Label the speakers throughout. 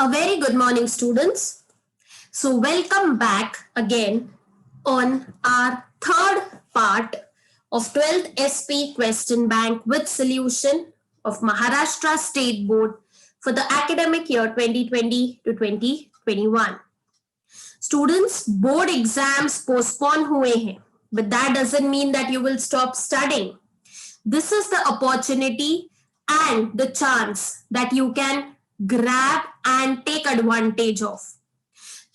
Speaker 1: A very good morning, students. So, welcome back again on our third part of 12th SP Question Bank with solution of Maharashtra State Board for the academic year 2020 to 2021. Students, board exams postponed हुए हैं, but that doesn't mean that you will stop studying. This is the opportunity and the chance that you can grab and take advantage of.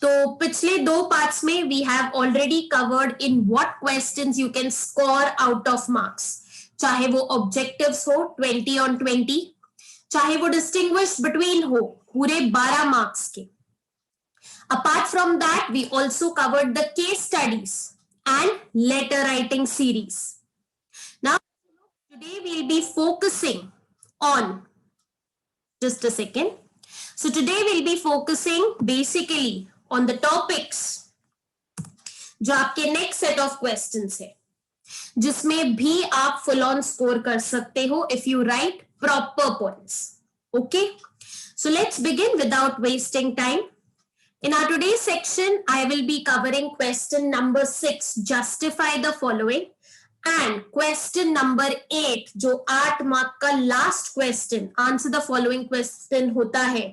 Speaker 1: तो पिछले दो parts में we have already covered in what questions you can score out of marks, चाहे वो objectives हो 20 on 20, चाहे वो distinguish between हो पूरे 12 मार्क्स के. Apart from that, we also covered the case studies and letter writing series. Now, today we'll be focusing on, just a second. So today we'll be focusing basically on the topics जो आपके next set of questions है, जिसमें भी आप full on score कर सकते हो if you write proper points. Okay, so let's begin without wasting time. In our today's section, I will be covering question number 6, justify the following, and question number 8, जो 8 mark का last question, answer the following question होता है,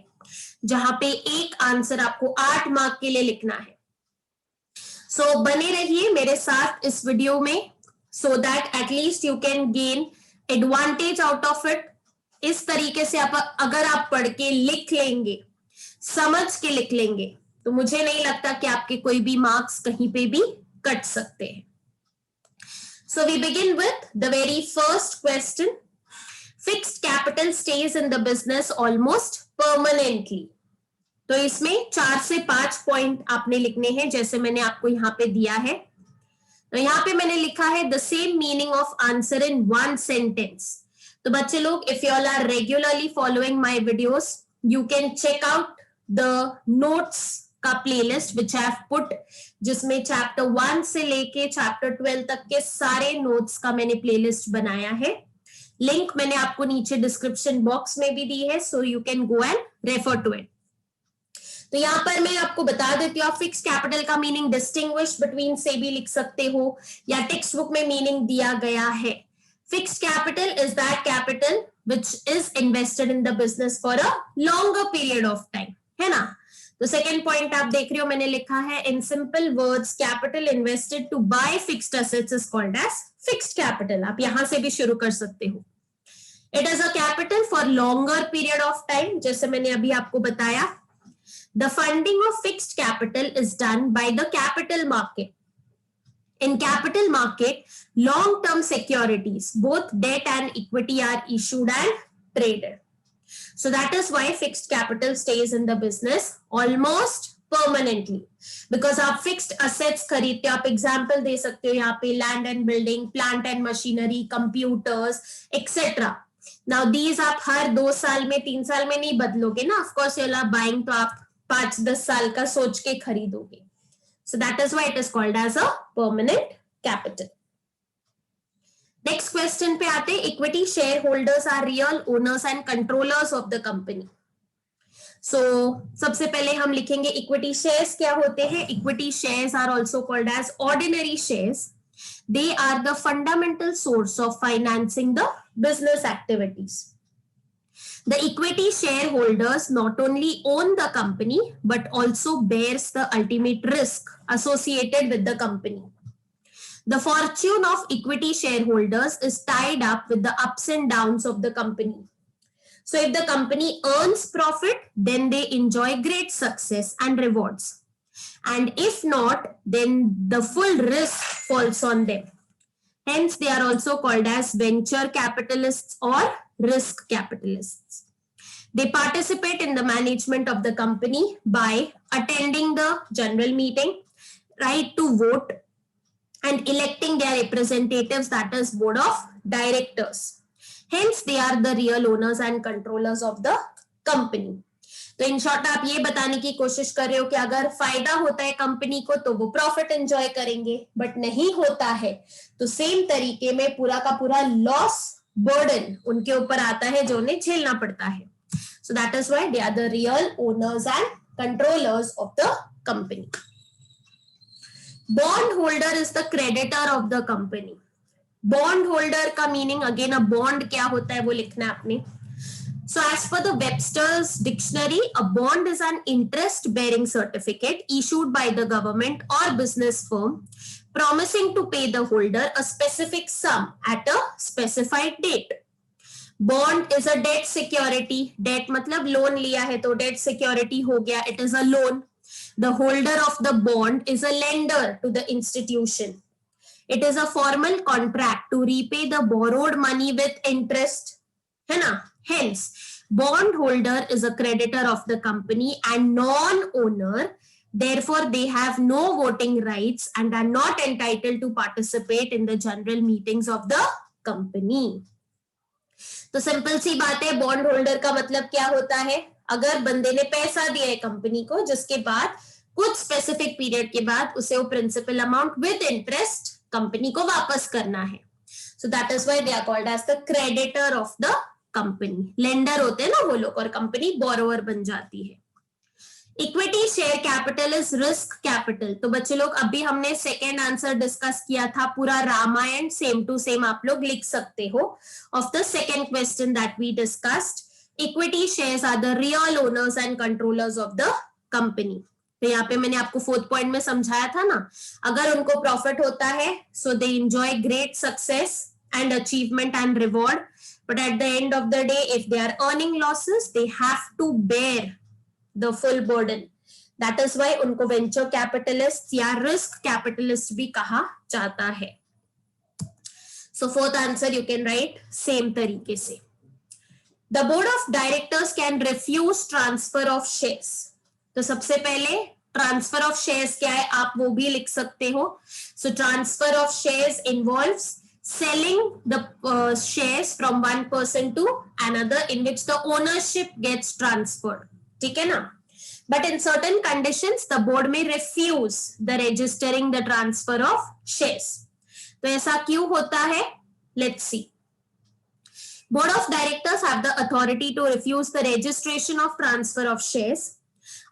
Speaker 1: जहां पे एक answer आपको 8 mark के लिए लिखना है. सो बने रहिए मेरे साथ इस वीडियो में, so that at least you can gain advantage out of it. इस तरीके से अगर आप पढ़ के लिख लेंगे, समझ के लिख लेंगे, तो मुझे नहीं लगता कि आपके कोई भी मार्क्स कहीं पे भी कट सकते हैं. So we begin with the very first question. Fixed capital stays in the business almost permanently. तो इसमें 4 से 5 पॉइंट आपने लिखने हैं, जैसे मैंने आपको यहाँ पे दिया है. तो यहाँ पे मैंने लिखा है the same meaning of answer in one sentence. तो बच्चे लोग, if you all are regularly following my videos, you can check out the notes का प्लेलिस्ट विच हैव पुट, जिसमें चैप्टर 1 से लेके चैप्टर 12 तक के सारे नोट्स का मैंने प्लेलिस्ट बनाया है. लिंक मैंने आपको नीचे डिस्क्रिप्शन बॉक्स में भी दी है, so you can go and refer to it. तो यहाँ पर मैं आपको बता देती हूँ, आप फिक्स कैपिटल का मीनिंग डिस्टिंग्विश बिटवीन से भी लिख सकते हो, या टेक्स्ट बुक में मीनिंग दिया गया है. Fixed capital is that capital which is invested in the business for a longer period of time, है ना. तो सेकेंड पॉइंट आप देख रहे हो, मैंने लिखा है in simple words capital invested to buy fixed assets is called as fixed capital. आप यहां से भी शुरू कर सकते हो. It is a capital for longer period of time, जैसे मैंने अभी आपको बताया. The funding of fixed capital is done by the capital market. In capital market, long-term securities, both debt and equity, are issued and traded. So that is why fixed capital stays in the business almost permanently. Because आप fixed assets खरीदते हो, आप example दे सकते हो यहाँ पे land and building, plant and machinery, computers, etc. Now these आप हर 2 साल में 3 साल में नहीं बदलोगे ना. Of course you're buying, तो आप 5-10 साल का सोच के खरीदोगे. So that is why it is called as a permanent capital. Next question पे आते हैं. Equity share holders are real owners and controllers of the company. So सबसे पहले हम लिखेंगे इक्विटी शेयर्स क्या होते हैं. Equity shares are also called as ordinary shares. They are the fundamental source of financing the business activities. The equity shareholders not only own the company but also bears the ultimate risk associated with the company. The fortune of equity shareholders is tied up with the ups and downs of the company. So if the company earns profit, then they enjoy great success and rewards. And if not, then the full risk falls on them. Hence, they are also called as venture capitalists or risk capitalists. They participate in the management of the company by attending the general meeting, right to vote, and electing their representatives, that is board of directors. Hence, they are the real owners and controllers of the company. तो in short आप ये बताने की कोशिश कर रहे हो कि अगर फायदा होता है कंपनी को तो वो प्रॉफिट एंजॉय करेंगे, बट नहीं होता है तो सेम तरीके में पूरा का पूरा लॉस बर्डन उनके ऊपर आता है जो उन्हें झेलना पड़ता है. So that is why they are the real owners and controllers of the company. Bondholder is the creditor of the company. Bondholder का meaning again, a bond क्या होता है वो लिखना है आपने. So as per the Webster's dictionary, a bond is an interest-bearing certificate issued by the government or business firm promising to pay the holder a specific sum at a specified date. Bond is a debt security. Debt मतलब loan लिया है तो debt security हो गया. It is a loan. The holder of the bond is a lender to the institution. It is a formal contract to repay the borrowed money with interest. है ना? Hence, bondholder is a creditor of the company and non-owner. Therefore, they have no voting rights and are not entitled to participate in the general meetings of the company. तो simple सी बात है, bond holder का मतलब क्या होता है? अगर बंदे ने पैसा दिया है कंपनी को, जिसके बाद कुछ स्पेसिफिक पीरियड के बाद उसे वो principal amount with interest company को वापस करना है. So that is why they are called as the creditor of the company. Lender होते हैं ना वो लोग, और कंपनी बोरोवर बन जाती है. Equity share capital is risk capital. तो बच्चे लोग अभी हमने सेकेंड आंसर डिस्कस किया था, पूरा रामायण सेम टू सेम आप लोग लिख सकते हो of the second question that we discussed. Equity shares are the real owners and controllers of the company. तो यहाँ पे मैंने आपको फोर्थ पॉइंट में समझाया था ना, अगर उनको प्रॉफिट होता है so they enjoy great success and achievement and reward, but at the end of the day if they are earning losses they have to bear the full burden. That is why उनको venture capitalists या risk capitalists भी कहा जाता है. So fourth answer you can write same तरीके से. The board of directors can refuse transfer of shares. तो सबसे पहले transfer of shares क्या है आप वो भी लिख सकते हो. So transfer of shares involves selling the shares from one person to another in which the ownership gets transferred. ठीक है ना. But in certain conditions the board may refuse the registering the transfer of shares. तो ऐसा क्यों होता है? Let's see. Board of directors have the authority to refuse the registration of transfer of shares.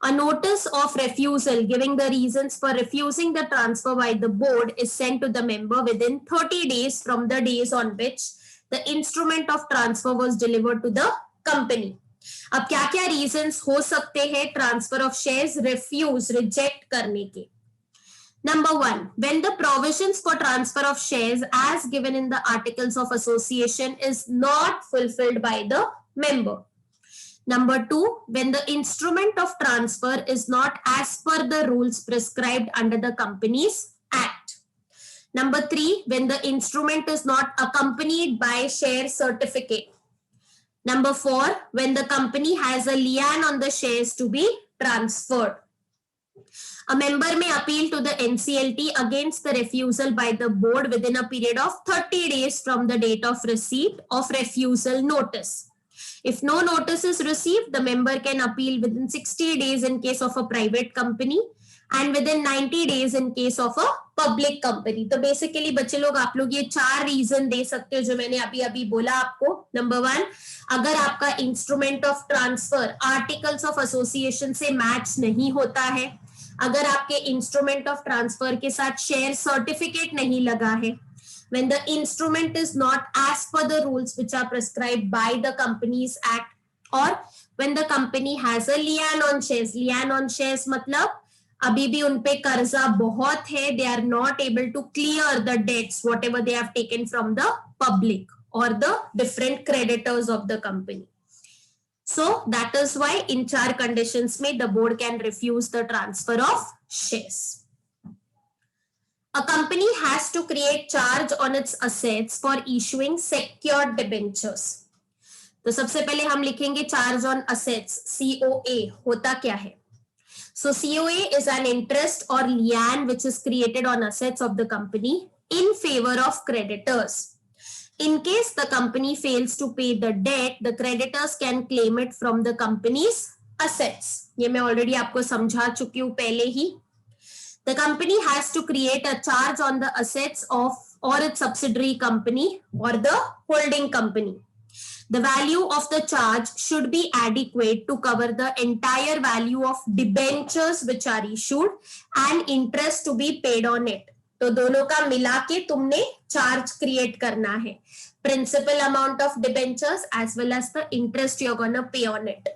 Speaker 1: A notice of refusal giving the reasons for refusing the transfer by the board is sent to the member within 30 days from the days on which the instrument of transfer was delivered to the company. अब क्या क्या reasons हो सकते हैं transfer of shares refuse reject करने के? Number 1, when the provisions for transfer of shares as given in the articles of association is not fulfilled by the member. Number 2, when the instrument of transfer is not as per the rules prescribed under the companies act. Number 3, when the instrument is not accompanied by share certificate. Number 4, when the company has a lien on the shares to be transferred. A member may appeal to the NCLT against the refusal by the board within a period of 30 days from the date of receipt of refusal notice. If no notice is received, the member can appeal within 60 days in case of a private company and within 90 days in case of a public company. तो basically बच्चे लोग आप लोग ये 4 reason दे सकते हो जो मैंने अभी बोला आपको. नंबर 1, अगर आपका instrument of transfer articles of association से मैच नहीं होता है, अगर आपके इंस्ट्रूमेंट ऑफ ट्रांसफर के साथ शेयर सर्टिफिकेट नहीं लगा है, when the instrument is not as per the rules which are prescribed by the Companies Act, or when the company has a lien on shares. Lien on shares मतलब अभी भी उनपे कर्जा बहुत है, they are not able to clear the debts whatever they have taken from the public or the different creditors of the company. So that is why in 4 conditions में the board can refuse the transfer of shares. A company has to create charge on its assets for issuing secured debentures. तो सबसे पहले हम लिखेंगे charge on assets, COA होता क्या है? So COA is an interest or lien which is created on assets of the company in favor of creditors. In case the company fails to pay the debt, the creditors can claim it from the company's assets. ये मैं already आपको समझा चुकी हूँ पहले ही. The company has to create a charge on the assets of or its subsidiary company or the holding company. The value of the charge should be adequate to cover the entire value of debentures which are issued and interest to be paid on it. तो दोनों का मिला के तुमने charge create करना है, principal amount of debentures as well as the interest you're gonna pay on it.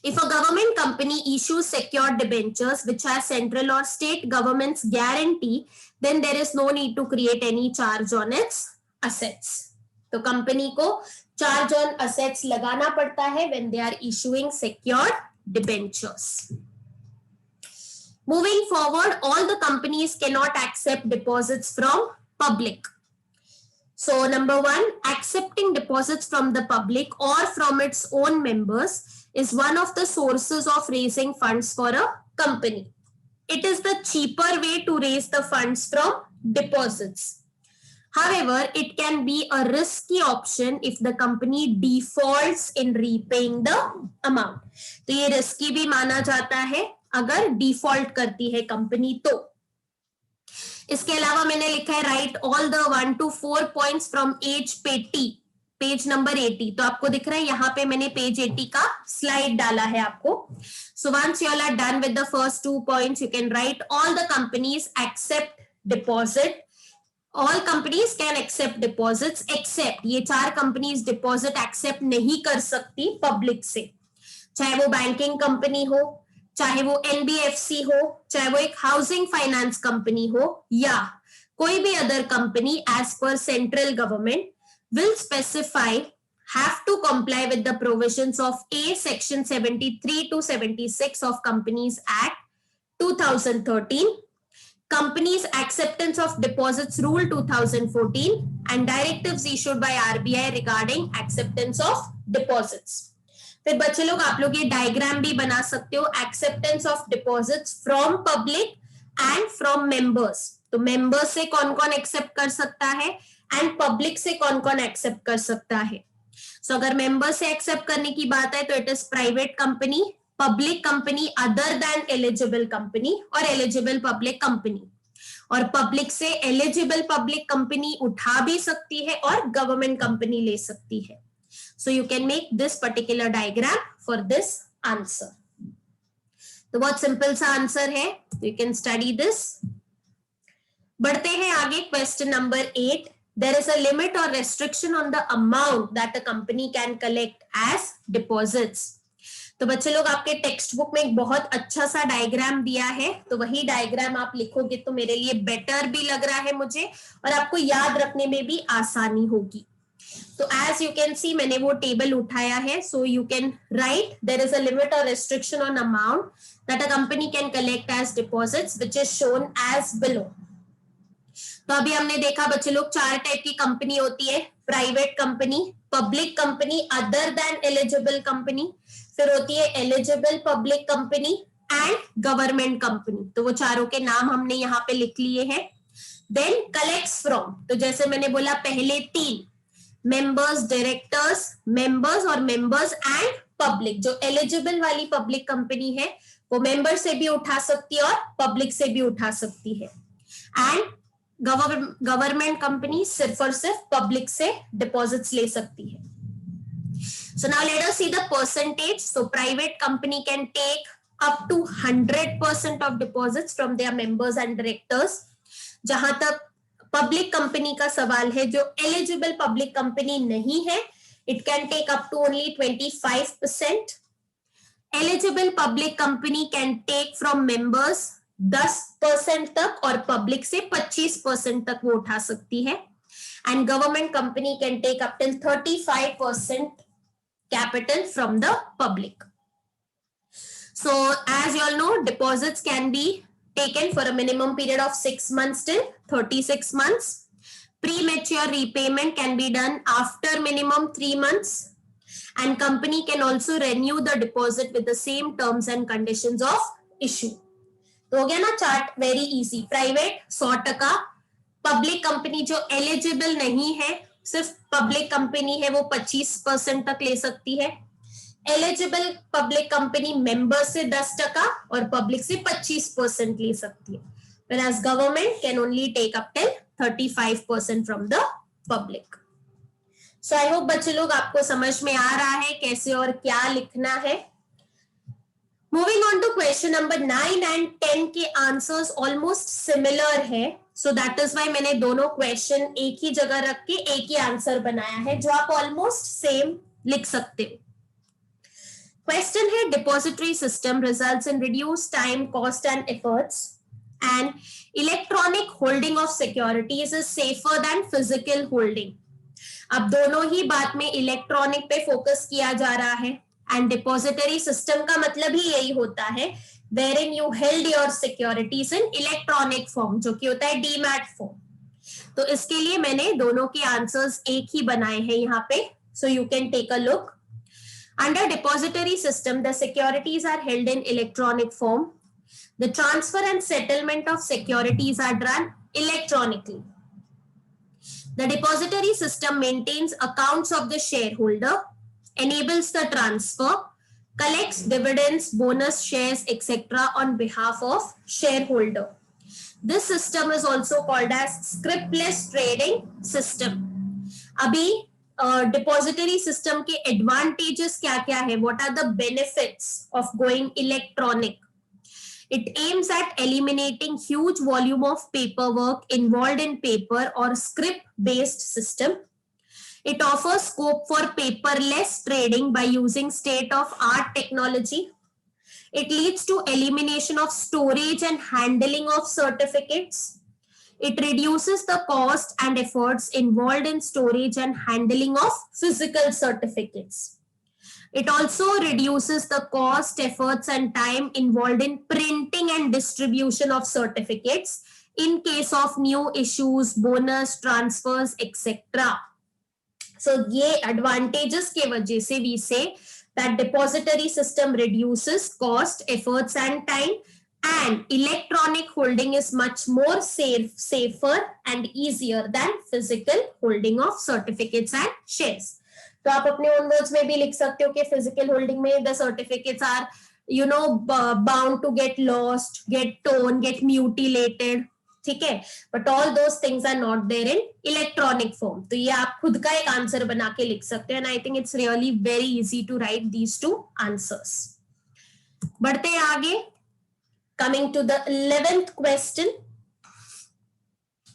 Speaker 1: If a government company issues secured debentures which has central or state government's guarantee, then there is no need to create any charge on its assets. तो company को charge on assets लगाना पड़ता है when they are issuing secured debentures. Moving forward, all the companies cannot accept deposits from public. So number one, accepting deposits from the public or from its own members is one of the sources of raising funds for a company. It is the cheaper way to raise the funds from deposits. However, it can be a risky option if the company defaults in repaying the amount. तो ये risky भी माना जाता है अगर default करती है company तो. इसके अलावा मैंने लिखा है write all the 1 to 4 points from page number 80. तो आपको दिख रहा है यहाँ पे मैंने पेज 80 का स्लाइड डाला है आपको. So once you all are done with the first 2 points, you can write all the companies accept deposit. All companies can accept deposits except ये 4 कंपनीज डिपॉजिट एक्सेप्ट नहीं कर सकती पब्लिक से, चाहे वो बैंकिंग कंपनी हो, चाहे वो एनबीएफसी हो, चाहे वो एक हाउसिंग फाइनेंस कंपनी हो, या कोई भी other company as per central government will specify have to comply with the provisions of A section 73 to 76 of Companies Act 2013, Companies Acceptance of Deposits Rule 2014 and directives issued by RBI regarding acceptance of deposits. फिर बच्चे लोग आप लोग ये diagram भी बना सकते हो, acceptance of deposits from public and from members. तो मेंबर्स से कौन कौन एक्सेप्ट कर सकता है एंड पब्लिक से कौन कौन एक्सेप्ट कर सकता है. सो अगर मेंबर से एक्सेप्ट करने की बात है तो it is private company, public company other than eligible company और एलिजिबल पब्लिक कंपनी. और पब्लिक से एलिजिबल पब्लिक कंपनी उठा भी सकती है और गवर्नमेंट कंपनी ले सकती है. So you can make this particular diagram for this answer. तो बहुत सिंपल सा आंसर है, यू कैन स्टडी दिस. बढ़ते हैं आगे, question number 8. There is a limit or restriction on the amount that a company can collect as deposits. तो बच्चे लोग आपके टेक्स्ट बुक में एक बहुत अच्छा सा डायग्राम दिया है, तो वही डायग्राम आप लिखोगे तो मेरे लिए बेटर भी लग रहा है मुझे और आपको याद रखने में भी आसानी होगी. तो एज यू कैन सी मैंने वो टेबल उठाया है. So you can write there is a limit और restriction on amount that a company can collect as deposits which is shown as below. तो अभी हमने देखा बच्चे लोग 4 टाइप की कंपनी होती है, private company, public company other than eligible company, फिर होती है eligible public company and government company. तो वो चारों के नाम हमने यहाँ पे लिख लिए हैं. देन कलेक्ट्स फ्रॉम, तो जैसे मैंने बोला पहले 3 मेंबर्स, डायरेक्टर्स, मेंबर्स और मेंबर्स एंड पब्लिक. जो एलिजिबल वाली पब्लिक कंपनी है वो मेंबर से भी उठा सकती है और पब्लिक से भी उठा सकती है. एंड गवर्नमेंट कंपनी सिर्फ और सिर्फ पब्लिक से डिपॉजिट्स ले सकती है. So now let us see the percentage. So private company can take up to 100% of deposits from their members and directors. जहां तक पब्लिक कंपनी का सवाल है, जो एलिजिबल पब्लिक कंपनी नहीं है, it can take up to only 25%. Eligible public company can take from members 10% तक और पब्लिक से 25% तक वो उठा सकती है. And government company can take up till 35% capital from the public. So as you all know, deposits can be taken for a minimum period of 6 months till 36 months. Premature repayment can be done after minimum 3 months. And company can also renew the deposit with the same terms and conditions of issue. तो हो गया ना chart, very easy. Private 100%, public company जो eligible नहीं है, सिर्फ public company है, वो 25% तक ले सकती है. एलिजिबल पब्लिक कंपनी मेंबर से 10% और पब्लिक से 25% ले सकती है. Whereas government can only take up till 35% from the public. So I hope बच्चे लोग आपको समझ में आ रहा है कैसे और क्या लिखना है. Moving on to question number 9 and 10 के आंसर्स ऑलमोस्ट सिमिलर है. सो दैट इज वाई मैंने दोनों क्वेश्चन एक ही जगह रख के एक ही आंसर बनाया है जो आप ऑलमोस्ट सेम लिख सकते हो. क्वेश्चन है depository system results in reduce time cost and efforts and electronic holding of securities is safer than physical holding. अब दोनों ही बात में इलेक्ट्रॉनिक पे फोकस किया जा रहा है एंड डिपॉजिटरी सिस्टम का मतलब ही यही होता है wherein you held your securities in electronic form जो कि होता है डीमैट फॉर्म. तो इसके लिए मैंने दोनों के आंसर्स एक ही बनाए हैं यहाँ पे. So you can take a look. Under depository system, the securities are held in electronic form. The transfer and settlement of securities are done electronically. The depository system maintains accounts of the shareholder, enables the transfer, collects dividends, bonus shares, etc. on behalf of shareholder. This system is also called as scriptless trading system. अभी depository system के advantages क्या क्या है, what are the benefits of going electronic. It aims at eliminating huge volume of paperwork involved in paper or script-based system. It offers scope for paperless trading by using state-of-art technology. It leads to elimination of storage and handling of certificates. It reduces the cost and efforts involved in storage and handling of physical certificates. It also reduces the cost, efforts, and time involved in printing and distribution of certificates in case of new issues, bonus, transfers, etc. So, ये advantages के वजह से we say that depository system reduces cost, efforts, and time, and electronic holding is much more safer and easier than physical holding of certificates and shares. तो आप अपने own words में भी लिख सकते हो कि फिजिकल होल्डिंग में the certificates are bound to get lost, get torn, get mutilated. ठीक है, but all those things are not there in electronic form. तो ये आप खुद का एक आंसर बना के लिख सकते हैं and I think it's really very easy to write these two answers. बढ़ते हैं आगे. Coming to the 11th question.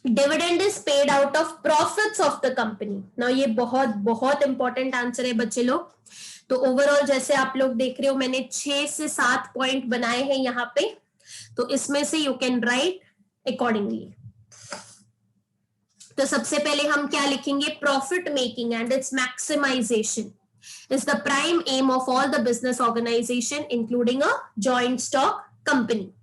Speaker 1: Dividend is paid out of profits of the company. Now ये बहुत बहुत इंपॉर्टेंट आंसर है बच्चे लोग. तो ओवरऑल जैसे आप लोग देख रहे हो मैंने 6 से 7 पॉइंट बनाए हैं यहाँ पे. तो इसमें से यू कैन राइट अकॉर्डिंगली. तो सबसे पहले हम क्या लिखेंगे, profit making and its maximisation is the prime aim of all the business organization including a joint stock company.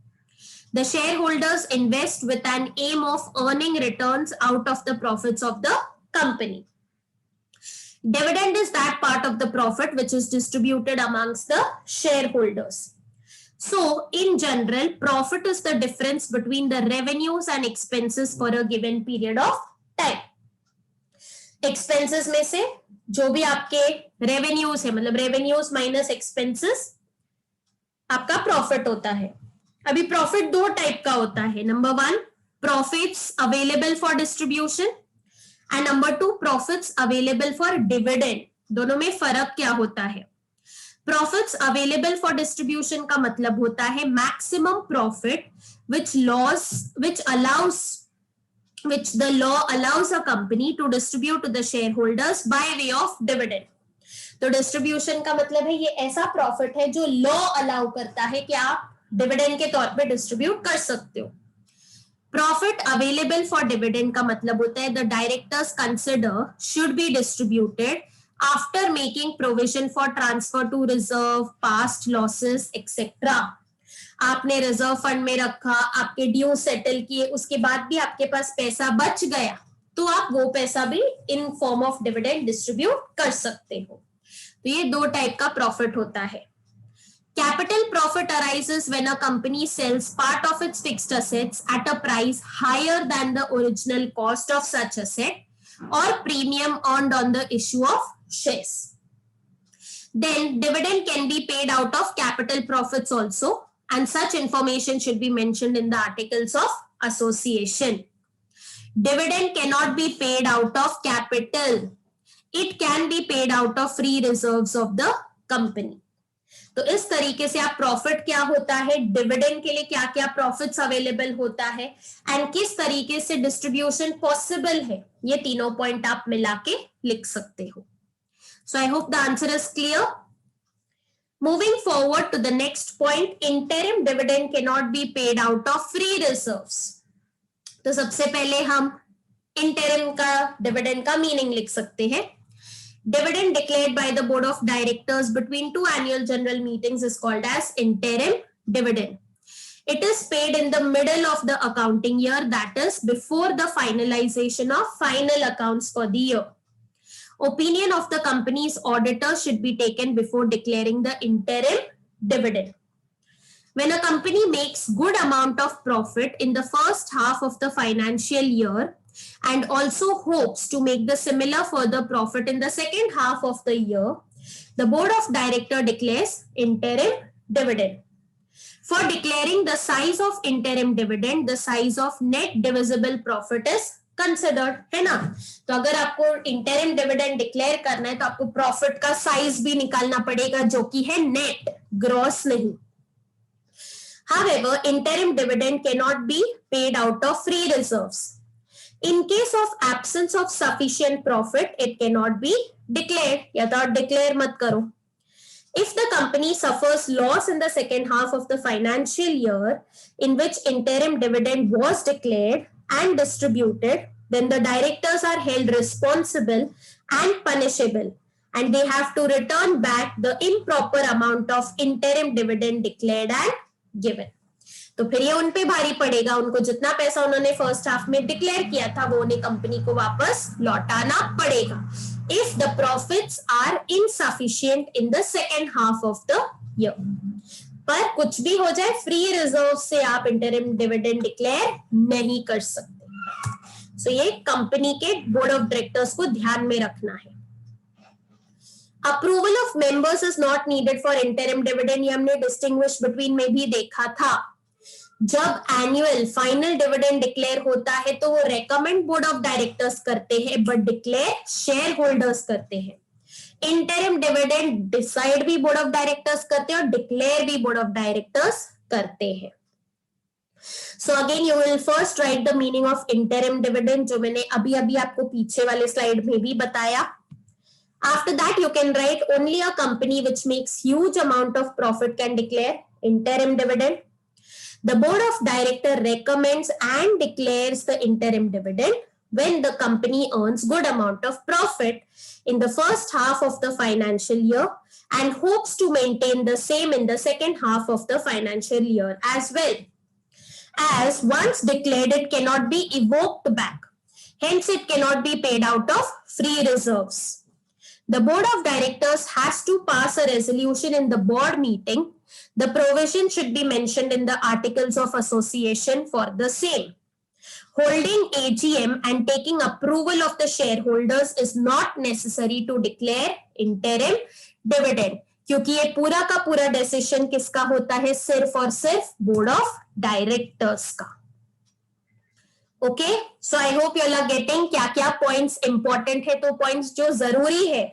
Speaker 1: The shareholders invest with an aim of earning returns out of the profits of the company. Dividend is that part of the profit which is distributed amongst the shareholders. So, in general, profit is the difference between the revenues and expenses for a given period of time. Expenses में से जो भी आपके revenues है, मतलब revenues minus expenses आपका profit होता है. अभी प्रॉफिट दो टाइप का होता है. Number 1 profits available for distribution and number 2 profits available for dividend. दोनों में फर्क क्या होता है. प्रॉफिट्स अवेलेबल फॉर डिस्ट्रीब्यूशन का मतलब होता है maximum profit which the law allows a company to distribute to the shareholders by way of dividend. तो डिस्ट्रीब्यूशन का मतलब है ये ऐसा प्रॉफिट है जो लॉ अलाउ करता है कि आप डिविडेंड के तौर पे डिस्ट्रीब्यूट कर सकते हो. प्रॉफिट अवेलेबल फॉर डिविडेंड का मतलब होता है the directors consider should be distributed after making provision for transfer to reserve, past losses etcetera. आपने रिजर्व फंड में रखा, आपके ड्यू सेटल किए, उसके बाद भी आपके पास पैसा बच गया तो आप वो पैसा भी in form of dividend distribute कर सकते हो. तो ये दो टाइप का प्रॉफिट होता है. Capital profit arises when a company sells part of its fixed assets at a price higher than the original cost of such asset or premium earned on the issue of shares. Then dividend can be paid out of capital profits also, and such information should be mentioned in the articles of association. Dividend cannot be paid out of capital. it can be paid out of free reserves of the company. तो इस तरीके से आप profit क्या होता है, dividend के लिए क्या क्या प्रॉफिट्स अवेलेबल होता है एंड किस तरीके से डिस्ट्रीब्यूशन पॉसिबल है, ये तीनों पॉइंट आप मिला के लिख सकते हो. So I hope the answer is clear. Moving forward to the next point, interim dividend can not be paid out of free reserves. तो सबसे पहले हम इंटरिम का डिविडेंड का मीनिंग लिख सकते हैं. Dividend declared by the board of directors between two annual general meetings is called as interim dividend. It is paid in the middle of the accounting year, that is before the finalization of final accounts for the year. Opinion of the company's auditor should be taken before declaring the interim dividend. When a company makes good amount of profit in the first half of the financial year and also hopes to make the similar further profit in the second half of the year, the board of director declares interim dividend. For declaring the size of interim dividend, the size of net divisible profit is considered, है ना. तो अगर आपको interim dividend declare करना है तो आपको profit का size भी निकालना पड़ेगा जो कि है net, gross नहीं. However, interim dividend cannot be paid out of free reserves. In case of absence of sufficient profit, it cannot be declared. या तो declare मत करो. If the company suffers loss in the second half of the financial year in which interim dividend was declared and distributed, then the directors are held responsible and punishable, and they have to return back the improper amount of interim dividend declared and given. तो फिर ये उन पे भारी पड़ेगा, उनको जितना पैसा उन्होंने फर्स्ट हाफ में डिक्लेयर किया था वो उन्हें कंपनी को वापस लौटाना पड़ेगा if the profits are insufficient in the second half of the year. पर कुछ भी हो जाए, फ्री रिजर्व से आप इंटरिम डिविडेंड डिक्लेयर नहीं कर सकते. सो ये कंपनी के बोर्ड ऑफ डायरेक्टर्स को ध्यान में रखना है. Approval of members is not needed for interim dividend. ये हमने डिस्टिंग्विश बिटवीन में भी देखा था. जब एनुअल फाइनल डिविडेंड डिक्लेयर होता है तो वो रेकमेंड बोर्ड ऑफ डायरेक्टर्स करते हैं बट डिक्लेयर शेयर होल्डर्स करते हैं. इंटरिम डिविडेंड डिसाइड भी बोर्ड ऑफ डायरेक्टर्स करते हैं और डिक्लेयर भी बोर्ड ऑफ डायरेक्टर्स करते हैं. So again you will first right the meaning of interim dividend जो मैंने अभी अभी आपको पीछे वाले स्लाइड में भी बताया. After that, you can write only a company which makes huge amount of profit can declare interim dividend. The board of director recommends and declares the interim dividend when the company earns good amount of profit in the first half of the financial year and hopes to maintain the same in the second half of the financial year as well. As once declared, it cannot be evoked back. Hence, it cannot be paid out of free reserves. The board of directors has to pass a resolution in the board meeting. The provision should be mentioned in the articles of association for the same. Holding AGM and taking approval of the shareholders is not necessary to declare interim dividend. क्योंकि ये पूरा का पूरा decision किसका होता है, सिर्फ और सिर्फ बोर्ड ऑफ डायरेक्टर्स का. Okay, so I hope you are getting क्या क्या पॉइंट्स इंपॉर्टेंट है. तो पॉइंट्स जो जरूरी है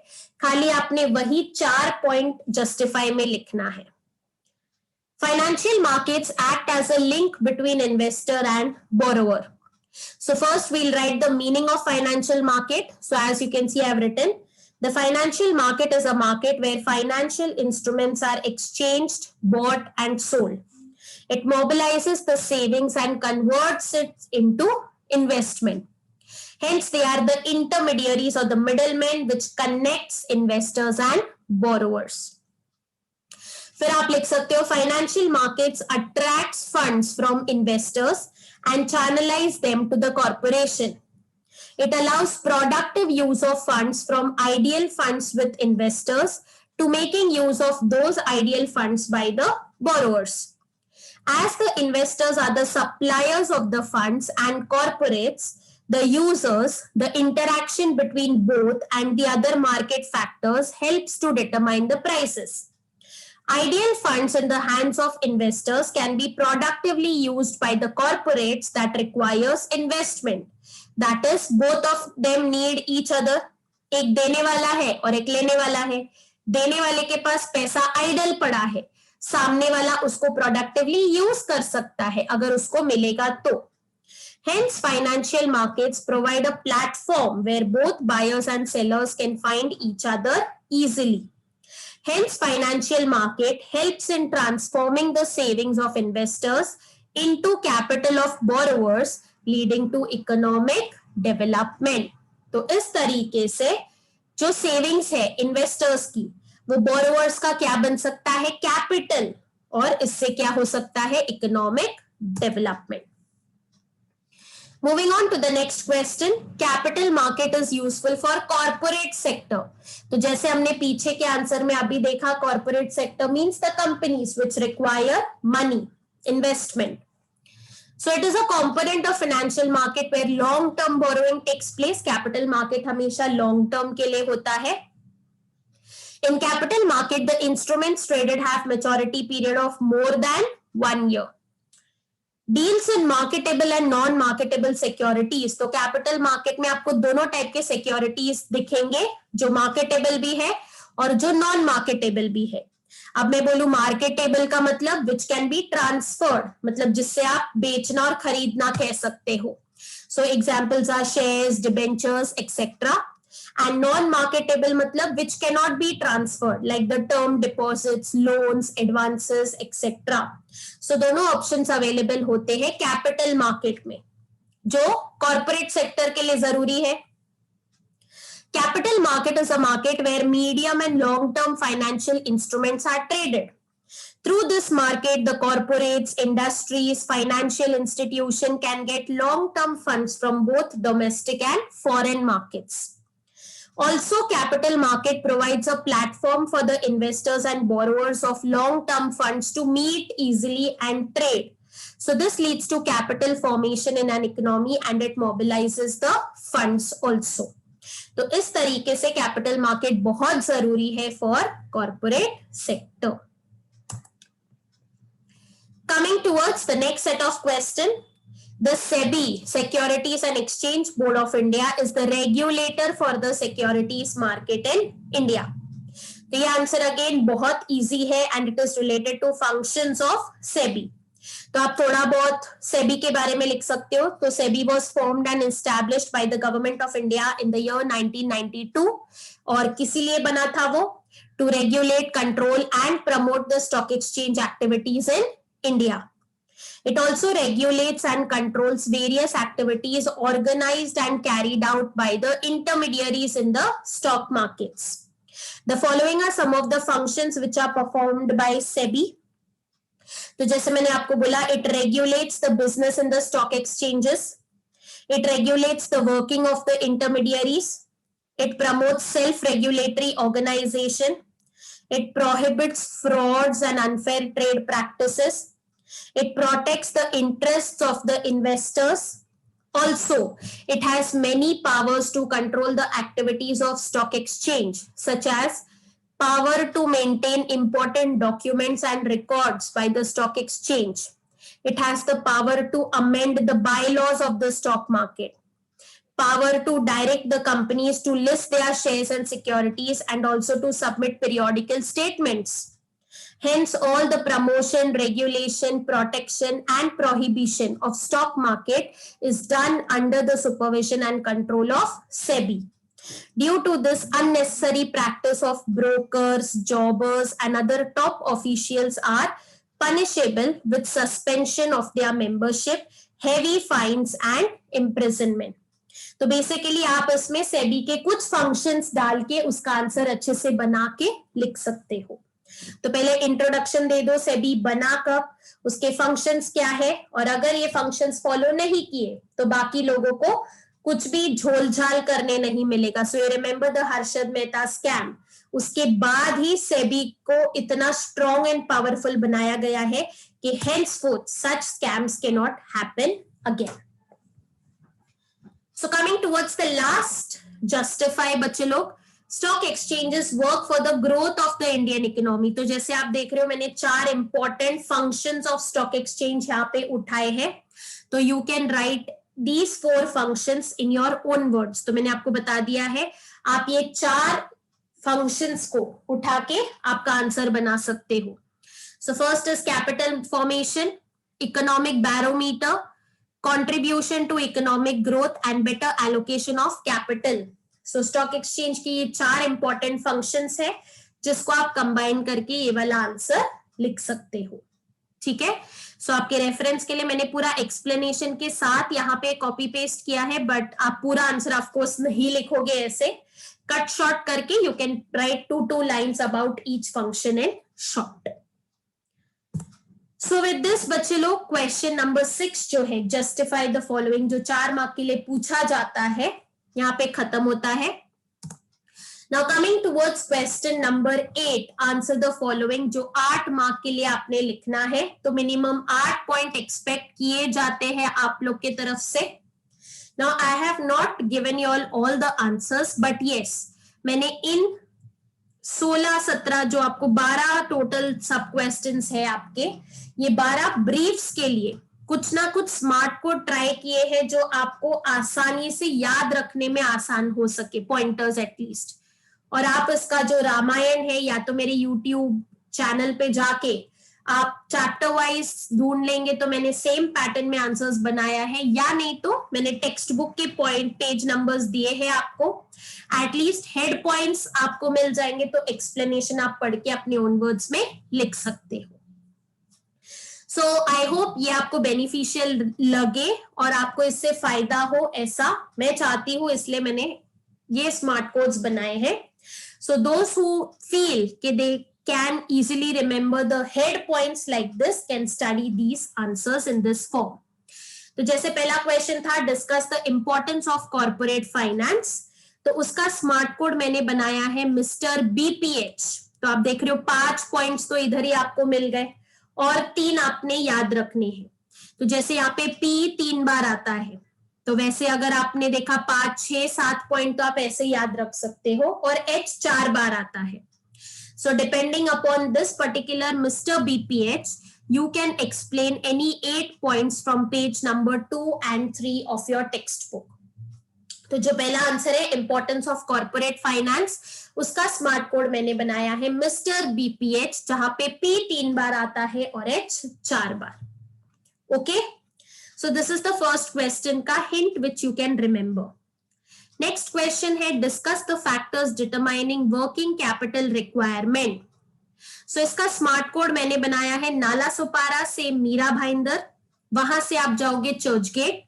Speaker 1: खाली आपने वही 4 पॉइंट जस्टिफाई में लिखना है. Financial markets act as a link between investor and borrower. So first we'll write the meaning of financial market. So as you can see, I have written the financial market is a market where financial instruments are exchanged, bought and sold. It mobilizes the savings and converts it into investment. Hence, they are the intermediaries or the middlemen which connects investors and borrowers. फिर आप लिख सकते हो financial markets attracts funds from investors and channelize them to the corporation. It allows productive use of funds from ideal funds with investors to making use of those ideal funds by the borrowers. As the investors are the suppliers of the funds and corporates, the users, the interaction between both and the other market factors helps to determine the prices. Ideal funds in the hands of investors can be productively used by the corporates that requires investment. That is, both of them need each other. एक देने वाला है और एक लेने वाला है। देने वाले के पास पैसा आइडल पड़ा है, सामने वाला उसको प्रोडक्टिवली यूज कर सकता है अगर उसको मिलेगा तो। Hence, financial markets provide a platform where both buyers and sellers can find each other easily. Hence, financial market helps in transforming the savings of investors into capital of borrowers, leading to economic development. तो इस तरीके से जो savings है investors की, वो borrowers का क्या बन सकता है? कैपिटल, और इससे क्या हो सकता है? Economic development. Moving on to the next question, capital market is useful for corporate sector. तो जैसे हमने पीछे के आंसर में अभी देखा, corporate sector means the companies which require money, investment. So it is a component of financial market where long term borrowing takes place. Capital market हमेशा long term के लिए होता है. In capital market, the instruments traded have maturity period of more than 1 year. Deals in marketable and non marketable securities, तो capital market में आपको दोनों type के सिक्योरिटीज दिखेंगे, जो मार्केटेबल भी है और जो नॉन मार्केटेबल भी है। अब मैं बोलूं मार्केटेबल का मतलब विच कैन बी ट्रांसफर्ड, मतलब जिससे आप बेचना और खरीदना कह सकते हो। So examples are shares, debentures etcetera. And non-marketable मतलब which cannot be transferred, like the term deposits, loans, advances, etc. So दोनों options available होते हैं capital market में, जो corporate sector के लिए जरूरी है। Capital market is a market where medium and long-term financial instruments are traded. Through this market, the corporates, industries, financial institution can get long-term funds from both domestic and foreign markets. Also, capital market provides a platform for the investors and borrowers of long-term funds to meet easily and trade. So this leads to capital formation in an economy and it mobilizes the funds also. तो इस तरीके से capital market बहुत जरूरी है for corporate sector. Coming towards the next set of question, the SEBI, Securities and Exchange Board of India, is the regulator for the securities market in India. तो ये answer again बहुत easy है and it is related to functions of SEBI. तो आप थोड़ा बहुत SEBI के बारे में लिख सकते हो। तो SEBI was formed and established by the government of India in the year 1992. और किसी लिए बना था वो? To regulate, control and promote the stock exchange activities in India. It also regulates and controls various activities organized and carried out by the intermediaries in the stock markets. The following are some of the functions which are performed by SEBI. तो जैसे मैंने आपको बोला, it regulates the business in the stock exchanges. It regulates the working of the intermediaries. It promotes self-regulatory organization. It prohibits frauds and unfair trade practices. It protects the interests of the investors. Also, it has many powers to control the activities of stock exchange, such as power to maintain important documents and records by the stock exchange. It has the power to amend the bylaws of the stock market, power to direct the companies to list their shares and securities, and also to submit periodical statements. Hence, all the promotion, regulation, protection, and prohibition of stock market is done under the supervision and control of SEBI. Due to this unnecessary practice of brokers, jobbers, and other top officials are punishable with suspension of their membership, heavy fines, and imprisonment. तो basically आप इसमें SEBI के कुछ functions डाल के उसका answer अच्छे से बना के लिख सकते हो। तो पहले इंट्रोडक्शन दे दो, SEBI बना कब, उसके फंक्शंस क्या है, और अगर ये फंक्शंस फॉलो नहीं किए तो बाकी लोगों को कुछ भी झोलझाल करने नहीं मिलेगा। So you remember the Harshad Mehta scam, उसके बाद ही SEBI को इतना स्ट्रॉन्ग एंड पावरफुल बनाया गया है कि henceforth such scams cannot happen again. So coming towards the last, justify बच्चे लोग, stock exchanges work for the growth of the Indian economy. तो जैसे आप देख रहे हो, मैंने 4 important functions of stock exchange यहाँ पे उठाए हैं। तो you can right these 4 functions in your own words. तो मैंने आपको बता दिया है, आप ये 4 functions को उठा के आपका आंसर बना सकते हो. So first is capital formation, economic barometer, contribution to economic growth and better allocation of capital. So stock exchange की ये 4 important functions है जिसको आप कंबाइन करके ये वाला आंसर लिख सकते हो. ठीक है. सो आपके रेफरेंस के लिए मैंने पूरा एक्सप्लेनेशन के साथ यहाँ पे कॉपी पेस्ट किया है, बट आप पूरा आंसर ऑफ कोर्स नहीं लिखोगे ऐसे, कट शॉर्ट करके you can right 2 lines about each function in short. So with this बच्चे लोग क्वेश्चन नंबर 6 जो है जस्टिफाई द फॉलोइंग, जो 4 मार्क के लिए पूछा जाता है, यहाँ पे खत्म होता है. Now coming towards question number 8, answer the following, जो 8 मार्क के लिए आपने लिखना है, तो मिनिमम 8 पॉइंट एक्सपेक्ट किए जाते हैं आप लोग के तरफ से. Now I have not given you all the answers, but yes, मैंने इन 16-17 जो आपको 12 टोटल सब क्वेश्चंस है आपके, ये 12 ब्रीफ्स के लिए कुछ ना कुछ स्मार्ट कोड ट्राई किए हैं जो आपको आसानी से याद रखने में आसान हो सके, पॉइंटर्स एटलीस्ट. और आप इसका जो रामायण है या तो मेरे YouTube चैनल पे जाके आप चैप्टर वाइज ढूंढ लेंगे तो मैंने सेम पैटर्न में आंसर्स बनाया है, या नहीं तो मैंने टेक्स्ट बुक के पॉइंट पेज नंबर्स दिए हैं आपको, एटलीस्ट हेड पॉइंट्स आपको मिल जाएंगे, तो एक्सप्लेनेशन आप पढ़ के अपने ओन वर्ड्स में लिख सकते हो. सो आई होप ये आपको बेनिफिशियल लगे और आपको इससे फायदा हो, ऐसा मैं चाहती हूँ, इसलिए मैंने ये स्मार्ट कोड्स बनाए हैं. So those who feel that they can easily remember the head points like this can study these answers in this form. तो जैसे पहला क्वेश्चन था discuss the importance of corporate finance, तो उसका स्मार्ट कोड मैंने बनाया है मिस्टर BPH. तो आप देख रहे हो 5 पॉइंट्स तो इधर ही आपको मिल गए और 3 आपने याद रखने हैं. तो जैसे यहाँ पे P 3 बार आता है, तो वैसे अगर आपने देखा 5, 6, 7 पॉइंट तो आप ऐसे याद रख सकते हो, और H 4 बार आता है. So depending upon this particular mister BPH, you can explain any 8 points from page number 2 and 3 of your textbook. तो जो पहला आंसर है इंपॉर्टेंस ऑफ कॉर्पोरेट फाइनेंस, उसका स्मार्ट कोड मैंने बनाया है मिस्टर BPH, जहां पे P 3 बार आता है और H 4 bar. Okay. So this is the first question का hint which you can remember. Next question है discuss the factors determining working capital requirement. So इसका स्मार्ट कोड मैंने बनाया है नाला सुपारा से मीरा भाईंदर, वहां से आप जाओगे चर्च गेट,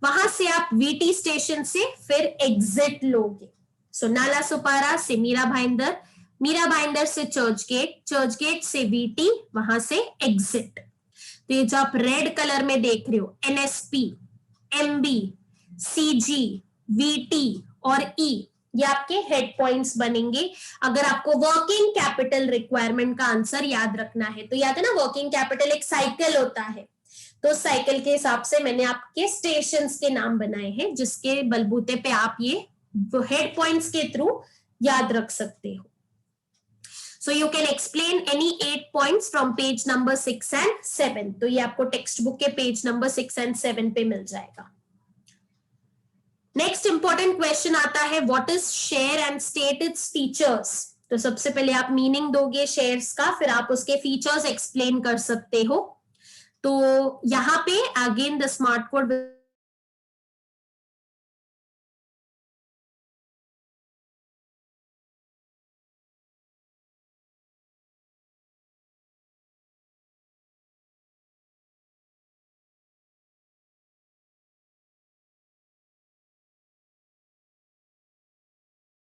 Speaker 1: वहां से आप VT स्टेशन से फिर एग्जिट लोगे. सो नाला सुपारा से मीरा भाईंदर से चर्च गेट से VT, वहां से एग्जिट. तो ये जो आप रेड कलर में देख रहे हो NSP, MB, CG, VT और E, ये आपके हेड पॉइंट्स बनेंगे अगर आपको वर्किंग कैपिटल रिक्वायरमेंट का आंसर याद रखना है. तो याद है ना, वर्किंग कैपिटल एक साइकिल होता है, तो साइकिल के हिसाब से मैंने आपके स्टेशंस के नाम बनाए हैं जिसके बलबूते पे आप ये हेड पॉइंट्स के थ्रू याद रख सकते हो. So you can explain any 8 points from page number 6 and 7. तो ये आपको टेक्स्ट बुक के पेज नंबर 6 and 7 पे मिल जाएगा. नेक्स्ट इंपॉर्टेंट क्वेश्चन आता है what is share and state its features. तो सबसे पहले आप मीनिंग दोगे शेयर्स का, फिर आप उसके फीचर्स एक्सप्लेन कर सकते हो. तो यहाँ पे अगेन द स्मार्ट कोड